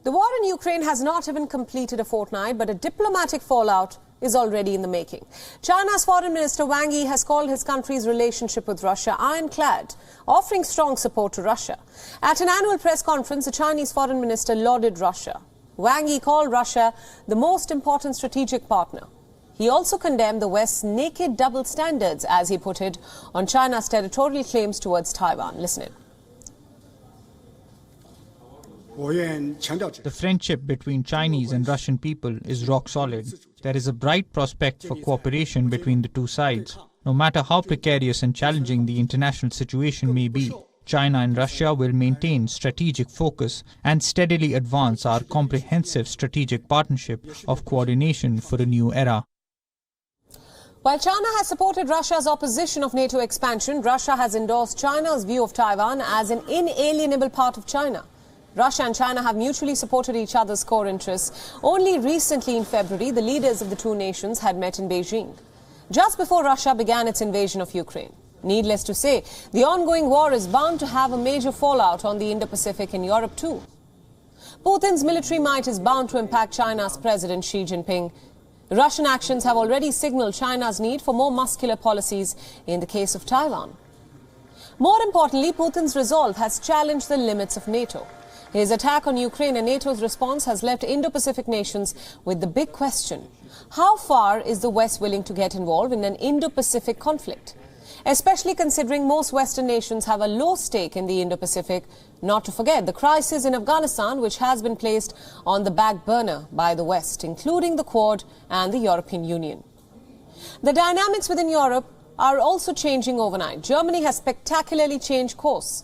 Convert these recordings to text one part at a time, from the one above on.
The war in Ukraine has not even completed a fortnight, but a diplomatic fallout is already in the making. China's Foreign Minister Wang Yi has called his country's relationship with Russia ironclad, offering strong support to Russia. At an annual press conference, the Chinese Foreign Minister lauded Russia. Wang Yi called Russia the most important strategic partner. He also condemned the West's naked double standards, as he put it, on China's territorial claims towards Taiwan. Listen in. The friendship between Chinese and Russian people is rock solid. There is a bright prospect for cooperation between the two sides. No matter how precarious and challenging the international situation may be, China and Russia will maintain strategic focus and steadily advance our comprehensive strategic partnership of coordination for a new era. While China has supported Russia's opposition of NATO expansion, Russia has endorsed China's view of Taiwan as an inalienable part of China. Russia and China have mutually supported each other's core interests. Only recently in February, the leaders of the two nations had met in Beijing, just before Russia began its invasion of Ukraine. Needless to say, the ongoing war is bound to have a major fallout on the Indo-Pacific and Europe too. Putin's military might is bound to impact China's President Xi Jinping. Russian actions have already signaled China's need for more muscular policies in the case of Taiwan. More importantly, Putin's resolve has challenged the limits of NATO. His attack on Ukraine and NATO's response has left Indo-Pacific nations with the big question: how far is the West willing to get involved in an Indo-Pacific conflict? Especially considering most Western nations have a low stake in the Indo-Pacific, not to forget the crisis in Afghanistan, which has been placed on the back burner by the West, including the Quad and the European Union. The dynamics within Europe are also changing overnight. Germany has spectacularly changed course.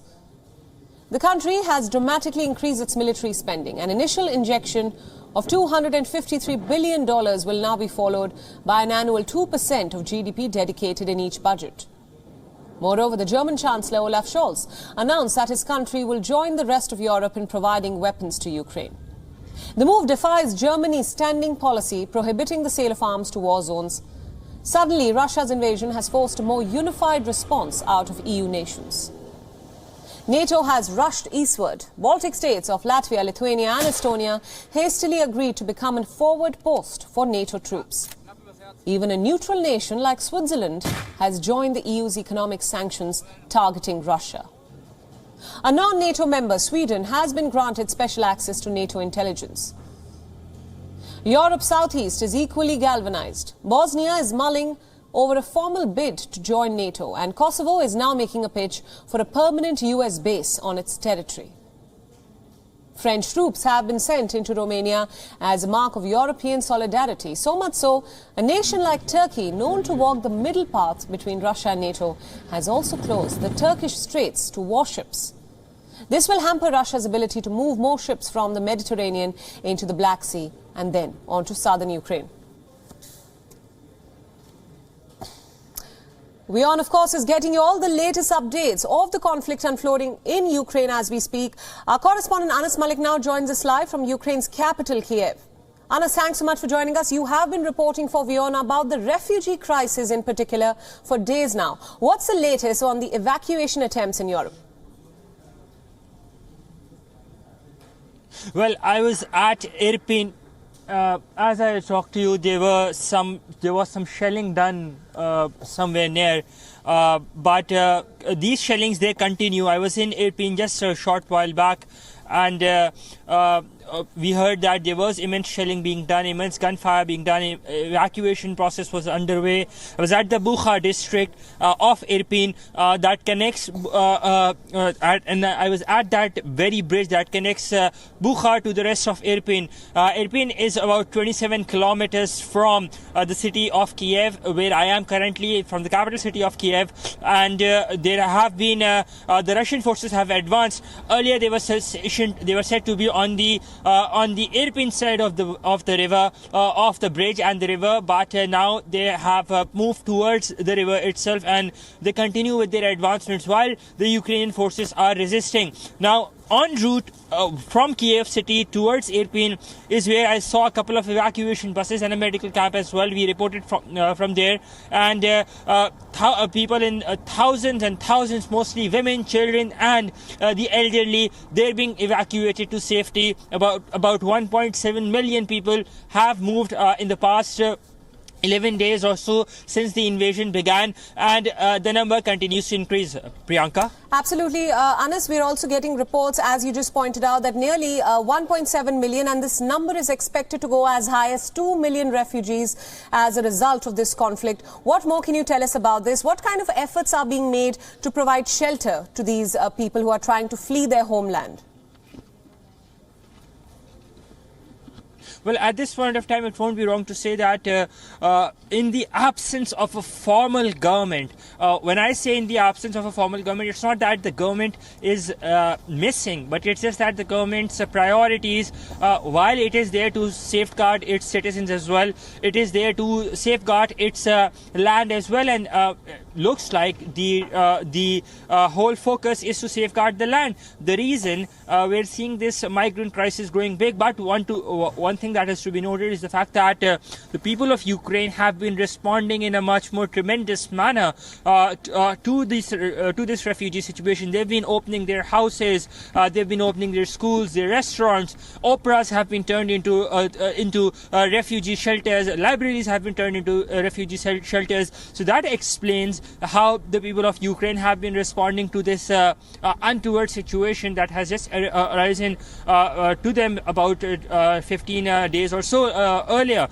The country has dramatically increased its military spending. An initial injection of $253 billion will now be followed by an annual 2% of GDP dedicated in each budget. Moreover, the German Chancellor Olaf Scholz announced that his country will join the rest of Europe in providing weapons to Ukraine. The move defies Germany's standing policy prohibiting the sale of arms to war zones. Suddenly, Russia's invasion has forced a more unified response out of EU nations. NATO has rushed eastward. Baltic states of Latvia, Lithuania and Estonia hastily agreed to become a forward post for NATO troops. Even a neutral nation like Switzerland has joined the EU's economic sanctions targeting Russia. A non-NATO member, Sweden, has been granted special access to NATO intelligence. Europe's southeast is equally galvanized. Bosnia is mulling over a formal bid to join NATO, and Kosovo is now making a pitch for a permanent US base on its territory. French troops have been sent into Romania as a mark of European solidarity. So much so, a nation like Turkey, known to walk the middle path between Russia and NATO, has also closed the Turkish straits to warships. This will hamper Russia's ability to move more ships from the Mediterranean into the Black Sea and then onto southern Ukraine. WION, of course, is getting you all the latest updates of the conflict unfolding in Ukraine as we speak. Our correspondent Anas Malik now joins us live from Ukraine's capital, Kiev. Anas, thanks so much for joining us. You have been reporting for WION about the refugee crisis in particular for days now. What's the latest on the evacuation attempts in Europe? Well, I was at Irpin. As I talked to you, there was some shelling done somewhere near, but these shellings, they continue. I was in Irpin just a short while back, and we heard that there was immense shelling being done, immense gunfire being done, evacuation process was underway. I was at the Bucha district of Irpin that connects, and I was at that very bridge that connects Bucha to the rest of Irpin. Irpin is about 27 kilometers from the city of Kiev, where I am currently, from the capital city of Kiev, and there have been, the Russian forces have advanced. Earlier they were said to be on the Irpin side of the river, of the bridge and the river, but now they have moved towards the river itself, and they continue with their advancements while the Ukrainian forces are resisting. Now, en route from Kiev city towards Irpin is where I saw a couple of evacuation buses and a medical camp as well. We reported from there, and people in thousands and thousands, mostly women, children, and the elderly, they're being evacuated to safety. About 1.7 million people have moved in the past 11 days or so since the invasion began, and the number continues to increase. Priyanka? Absolutely. Anas, we're also getting reports, as you just pointed out, that nearly 1.7 million, and this number is expected to go as high as 2 million refugees as a result of this conflict. What more can you tell us about this? What kind of efforts are being made to provide shelter to these people who are trying to flee their homeland? Well, at this point of time, it won't be wrong to say that in the absence of a formal government, when I say in the absence of a formal government, it's not that the government is missing, but it's just that the government's priorities, while it is there to safeguard its citizens as well, it is there to safeguard its land as well, and looks like the whole focus is to safeguard the land. The reason we're seeing this migrant crisis growing big, but one thing that is to be noted is the fact that the people of Ukraine have been responding in a much more tremendous manner to this refugee situation. They've been opening their houses, they've been opening their schools, their restaurants. Operas have been turned into refugee shelters. Libraries have been turned into refugee shelters. So that explains how the people of Ukraine have been responding to this untoward situation that has just arisen to them about 15 days or so earlier.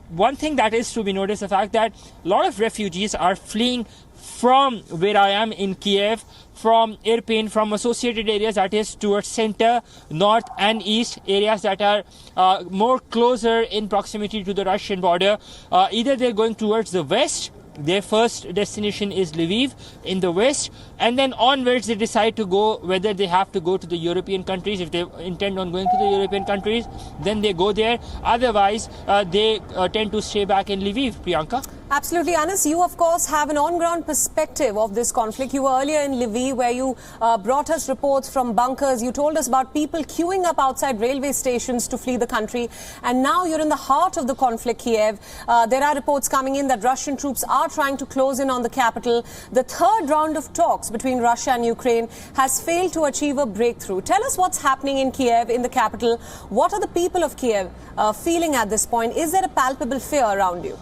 One thing that is to be noticed, the fact that a lot of refugees are fleeing from where I am in Kiev, from Irpin, from associated areas, that is towards center, north and east, areas that are more closer in proximity to the Russian border. Either they're going towards the west. Their first destination is Lviv in the west, and then onwards they decide to go, whether they have to go to the European countries. If they intend on going to the European countries, then they go there. Otherwise, they tend to stay back in Lviv. Priyanka? Absolutely. Anas, you of course have an on-ground perspective of this conflict. You were earlier in Lviv, where you brought us reports from bunkers. You told us about people queuing up outside railway stations to flee the country. And now you're in the heart of the conflict, Kiev. There are reports coming in that Russian troops are trying to close in on the capital. The third round of talks between Russia and Ukraine has failed to achieve a breakthrough. Tell us what's happening in Kiev, in the capital. What are the people of Kiev feeling at this point? Is there a palpable fear around you?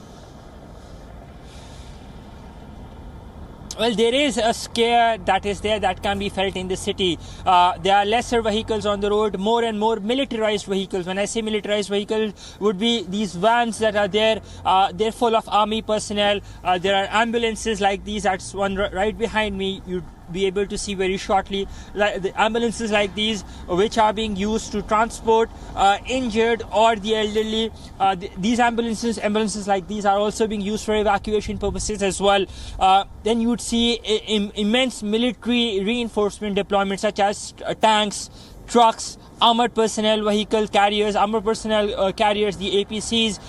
Well, there is a scare that is there that can be felt in the city. There are lesser vehicles on the road, more and more militarized vehicles. When I say militarized vehicles, would be these vans that are there. They're full of army personnel. There are ambulances like these. That's one right behind me. You'd be able to see very shortly, like the ambulances like these, which are being used to transport injured or the elderly. These ambulances like these are also being used for evacuation purposes as well. Then you would see immense military reinforcement deployment, such as tanks, trucks, armored personnel vehicle carriers, armored personnel carriers, the APCs.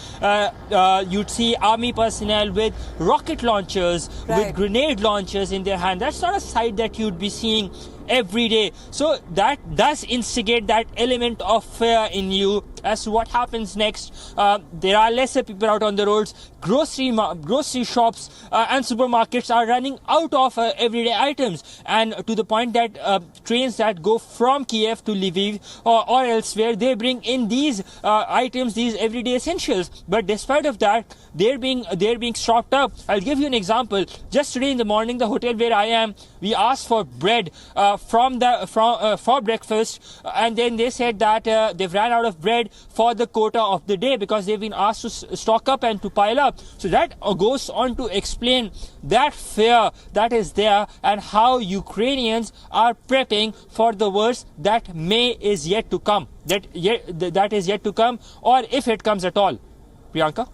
You'd see army personnel with rocket launchers, with grenade launchers in their hand. That's not a sight that you'd be seeing every day. So that does instigate that element of fear in you as to what happens next. There are lesser people out on the roads. Grocery shops and supermarkets are running out of everyday items, and to the point that trains that go from Kiev to Lviv or elsewhere, they bring in these items, these everyday essentials. But despite of that, they're being stocked up. I'll give you an example. Just today in the morning, the hotel where I am, we asked for bread for breakfast, and then they said that they've ran out of bread for the quota of the day because they've been asked to stock up and to pile up. So that goes on to explain that fear that is there and how Ukrainians are prepping for the worst that is yet to come. That is yet to come, or if it comes at all. Priyanka?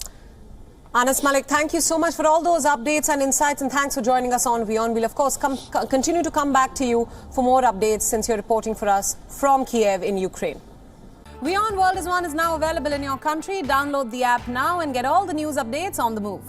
Anas Malik, thank you so much for all those updates and insights, and thanks for joining us on WION. We'll of course continue to come back to you for more updates since you're reporting for us from Kiev in Ukraine. WION World is now available in your country. Download the app now and get all the news updates on the move.